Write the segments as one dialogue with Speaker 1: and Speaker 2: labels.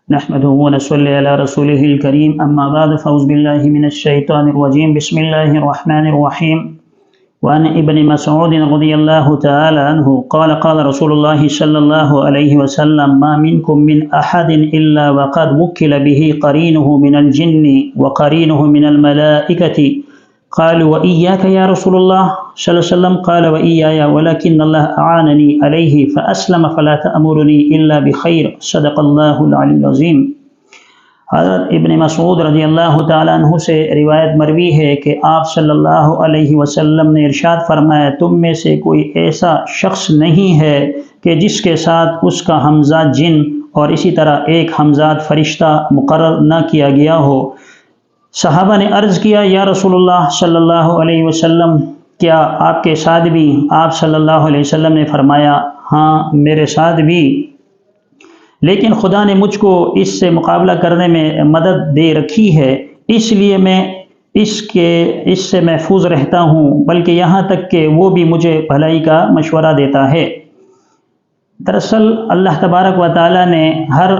Speaker 1: نحمده ونصلي على رسوله الكريم أما بعد فأعوذ بالله من الشيطان الرجيم بسم الله الرحمن الرحيم وعن ابن مسعود رضي الله تعالى عنه قال قال رسول الله صلى الله عليه وسلم ما منكم من أحد إلا وقد وكل به قرينه من الجن وقرينه من الملائكة قالوا وإياك يا رسول الله صلى الله عليه وسلم قال وإياي ولكن الله أعانني عليه فأسلم فلا تأمرني إلا بخير صدق الله العلي العظيم۔ حضرت ابن مسعود رضی اللہ تعالیٰ عنہ سے روایت مروی ہے کہ آپ صلی اللہ علیہ وسلم نے ارشاد فرمایا تم میں سے کوئی ایسا شخص نہیں ہے کہ جس کے ساتھ اس کا ہمزاد جن اور اسی طرح ایک ہمزاد فرشتہ مقرر نہ کیا گیا ہو۔ صحابہ نے عرض کیا یا رسول اللہ صلی اللہ علیہ وسلم کیا آپ کے ساتھ بھی؟ آپ صلی اللہ علیہ وسلم نے فرمایا ہاں میرے ساتھ بھی، لیکن خدا نے مجھ کو اس سے مقابلہ کرنے میں مدد دے رکھی ہے، اس لیے میں اس سے محفوظ رہتا ہوں، بلکہ یہاں تک کہ وہ بھی مجھے بھلائی کا مشورہ دیتا ہے۔ دراصل اللہ تبارک و تعالیٰ نے ہر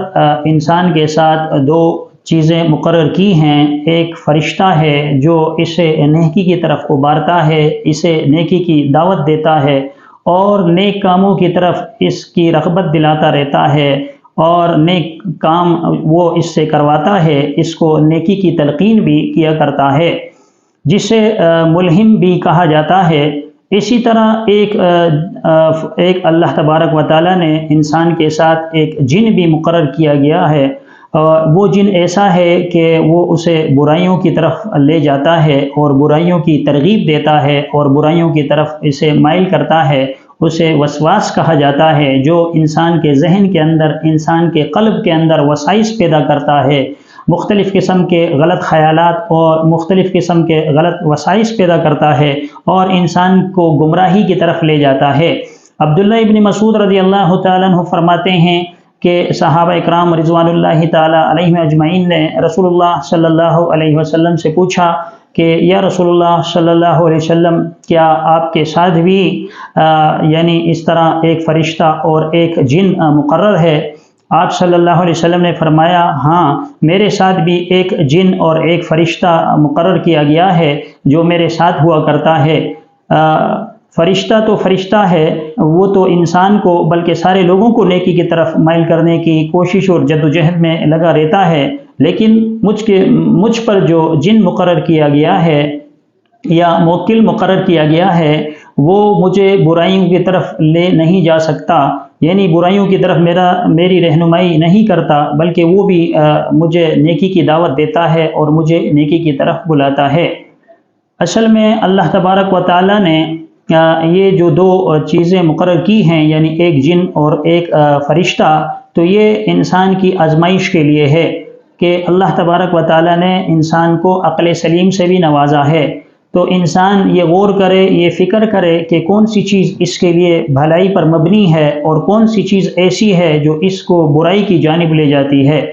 Speaker 1: انسان کے ساتھ دو چیزیں مقرر کی ہیں، ایک فرشتہ ہے جو اسے نیکی کی طرف ابھارتا ہے، اسے نیکی کی دعوت دیتا ہے اور نیک کاموں کی طرف اس کی رغبت دلاتا رہتا ہے اور نیک کام وہ اس سے کرواتا ہے، اس کو نیکی کی تلقین بھی کیا کرتا ہے جسے ملہم بھی کہا جاتا ہے۔ اسی طرح ایک اللہ تبارک و تعالیٰ نے انسان کے ساتھ ایک جن بھی مقرر کیا گیا ہے، وہ جن ایسا ہے کہ وہ اسے برائیوں کی طرف لے جاتا ہے اور برائیوں کی ترغیب دیتا ہے اور برائیوں کی طرف اسے مائل کرتا ہے، اسے وسواس کہا جاتا ہے، جو انسان کے ذہن کے اندر، انسان کے قلب کے اندر وسائس پیدا کرتا ہے، مختلف قسم کے غلط خیالات اور مختلف قسم کے غلط وسائس پیدا کرتا ہے اور انسان کو گمراہی کی طرف لے جاتا ہے۔ عبداللہ ابن مسعود رضی اللہ تعالیٰ عنہ فرماتے ہیں کہ صحابہ اکرام رضوان اللہ تعالیٰ علیہم اجمعین نے رسول اللہ صلی اللہ علیہ وسلم سے پوچھا کہ یا رسول اللہ صلی اللہ علیہ وسلم کیا آپ کے ساتھ بھی یعنی اس طرح ایک فرشتہ اور ایک جن مقرر ہے؟ آپ صلی اللہ علیہ وسلم نے فرمایا ہاں میرے ساتھ بھی ایک جن اور ایک فرشتہ مقرر کیا گیا ہے جو میرے ساتھ ہوا کرتا ہے۔ فرشتہ تو فرشتہ ہے، وہ تو انسان کو بلکہ سارے لوگوں کو نیکی کی طرف مائل کرنے کی کوشش اور جدوجہد میں لگا رہتا ہے، لیکن مجھ پر جو جن مقرر کیا گیا ہے یا موکل مقرر کیا گیا ہے وہ مجھے برائیوں کی طرف لے نہیں جا سکتا، یعنی برائیوں کی طرف میری رہنمائی نہیں کرتا، بلکہ وہ بھی مجھے نیکی کی دعوت دیتا ہے اور مجھے نیکی کی طرف بلاتا ہے۔ اصل میں اللہ تبارک و تعالیٰ نے یہ جو دو چیزیں مقرر کی ہیں، یعنی ایک جن اور ایک فرشتہ، تو یہ انسان کی آزمائش کے لیے ہے کہ اللہ تبارک و تعالیٰ نے انسان کو عقل سلیم سے بھی نوازا ہے، تو انسان یہ غور کرے، یہ فکر کرے کہ کون سی چیز اس کے لیے بھلائی پر مبنی ہے اور کون سی چیز ایسی ہے جو اس کو برائی کی جانب لے جاتی ہے۔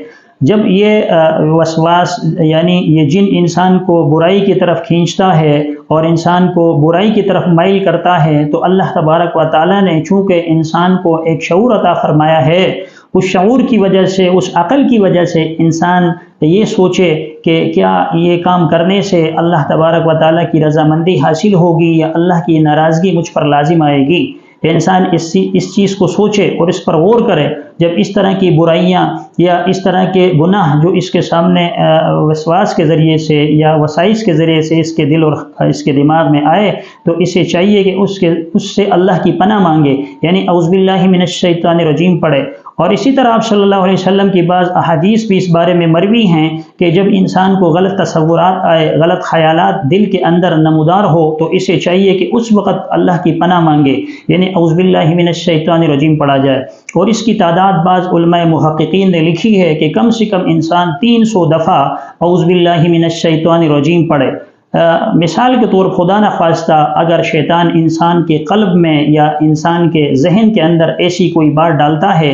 Speaker 1: جب یہ وسواس یعنی یہ جن انسان کو برائی کی طرف کھینچتا ہے اور انسان کو برائی کی طرف مائل کرتا ہے، تو اللہ تبارک و تعالیٰ نے چونکہ انسان کو ایک شعور عطا فرمایا ہے، اس شعور کی وجہ سے، اس عقل کی وجہ سے انسان یہ سوچے کہ کیا یہ کام کرنے سے اللہ تبارک و تعالیٰ کی رضامندی حاصل ہوگی یا اللہ کی ناراضگی مجھ پر لازم آئے گی۔ انسان اس چیز کو سوچے اور اس پر غور کرے۔ جب اس طرح کی برائیاں یا اس طرح کے گناہ جو اس کے سامنے وسواس کے ذریعے سے یا وسائس کے ذریعے سے اس کے دل اور اس کے دماغ میں آئے، تو اسے چاہیے کہ اس سے اللہ کی پناہ مانگے، یعنی اعوذ باللہ من الشیطان الرجیم پڑھے۔ اور اسی طرح آپ صلی اللہ علیہ وسلم کی بعض احادیث بھی اس بارے میں مروی ہیں کہ جب انسان کو غلط تصورات آئے، غلط خیالات دل کے اندر نمودار ہو، تو اسے چاہیے کہ اس وقت اللہ کی پناہ مانگے، یعنی اعوذ باللہ من الشیطان الرجیم پڑھا جائے۔ اور اس کی تعداد بعض علماء محققین نے لکھی ہے کہ کم سے کم انسان 300 دفعہ اعوذ باللہ من الشیطان الرجیم پڑھے۔ مثال کے طور خدا نخواستہ اگر شیطان انسان کے قلب میں یا انسان کے ذہن کے اندر ایسی کوئی بات ڈالتا ہے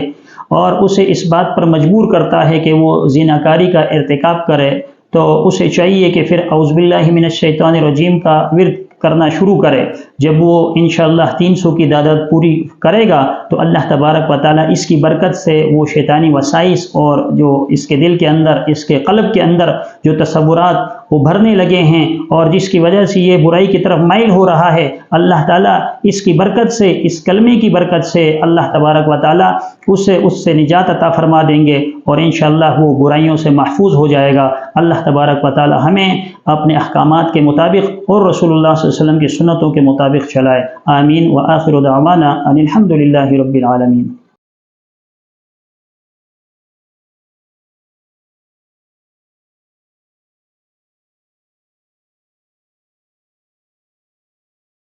Speaker 1: اور اسے اس بات پر مجبور کرتا ہے کہ وہ زناکاری کا ارتکاب کرے، تو اسے چاہیے کہ پھر اعوذ باللہ من الشیطان الرجیم کا ورد کرنا شروع کرے۔ جب وہ انشاءاللہ 300 کی تعداد پوری کرے گا تو اللہ تبارک و تعالیٰ اس کی برکت سے وہ شیطانی وسائس اور جو اس کے دل کے اندر، اس کے قلب کے اندر جو تصورات وہ بھرنے لگے ہیں اور جس کی وجہ سے یہ برائی کی طرف مائل ہو رہا ہے، اللہ تعالیٰ اس کی برکت سے، اس کلمے کی برکت سے اللہ تبارک و تعالیٰ اس سے نجات عطا فرما دیں گے اور انشاءاللہ وہ برائیوں سے محفوظ ہو جائے گا۔ اللہ تبارک و تعالیٰ ہمیں اپنے احکامات کے مطابق اور رسول اللہ صلی اللہ علیہ وسلم کی سنتوں کے مطابق چلائے۔ آمین۔ وآخر دعوانا ان الحمد للہ رب العالمین۔